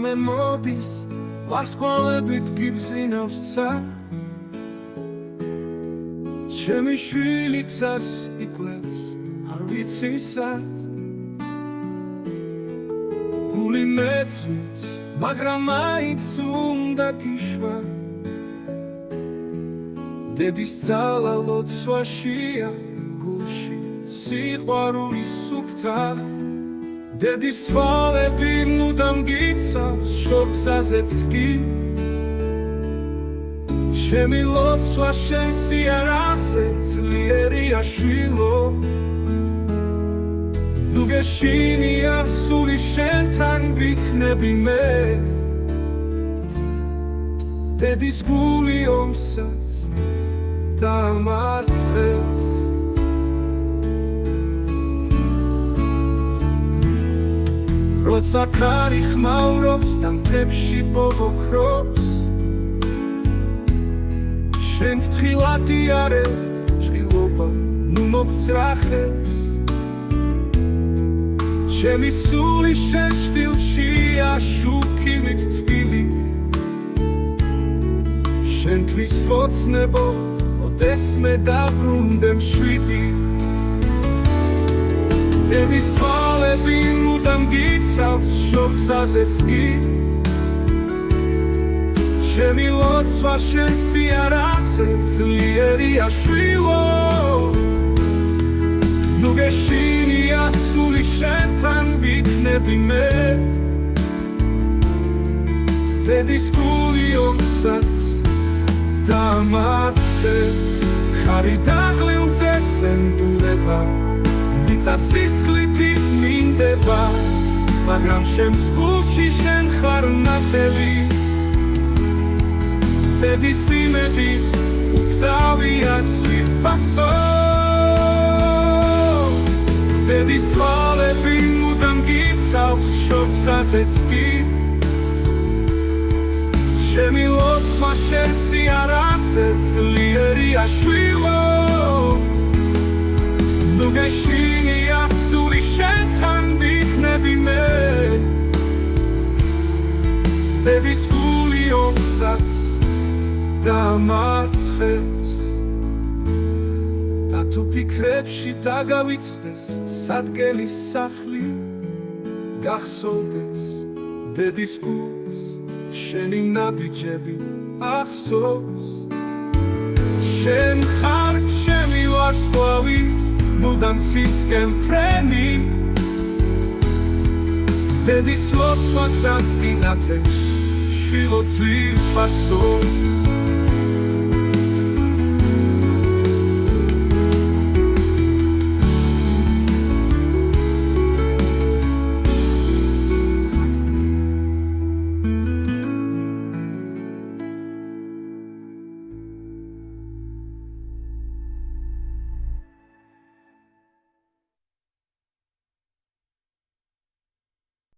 რამე მოდის ვარსკვლავებით გიბზინავს ცა ჩემი შვილი ცას იკლებს არ ვიცი სად გული მეცვის მაგრამ მაინც უნდა გიშვა დედის ძალა ლოცვაშია გულში სიყვარული სუფთა დედის თვალები მუდამ გიცავს შორგზაზეც კი ჩემი ლოცვა შენ სიარაღზე ძლიერია შვილო ნუ გეშინია სული შენთან ვიქნები მე დედის გული ომსაც დამარცხებს როცა კარი ხმაურობს და მთებში ბობოქრობს შენ ფრთხილად იარე ჭრილობა ნუ მოგძრახებს ჩემი სული შენ შტილშია შუქივით თბილი შენთვის ოცნებო ოდეს მე დაბრუნდე მშვიდი დედის თვალები მუდამ გიცავს შორგზაზეც კი ჩემი ლოცვა შენ სიარაღზე ძლიერია შვილო ნუ გეშინია სული შენთან ვიქნები მე დედის გული ომსაც დამარცხებს ხარი დაღლილზე სენდულება მიწა სისხლით მინდება მაგრამ შემს გულში შენ ხარ ნათელი დედის იმედი უკდავია ცვიფასო დედის თვალები მუდამ გიცავს შორგზაზეც კი ჩემი ლოცვა შენ სიარაღზე ძლიერია შვილო ნუ გეშინია სული შენთან ვიქნები მე დედის გული ომსაც დამარცხებს და თუ ფიქრებში დაგავიწყდეს სადგელის სახლი გახსოვდეს დედის გულს შენი ნაბიჯები ახსოვს შენ ხარ ჩემი ვარსკვლავი მუდამ სისკენ ფრენი დედის ლოცვა წასკინათე შვილო ძვირფასო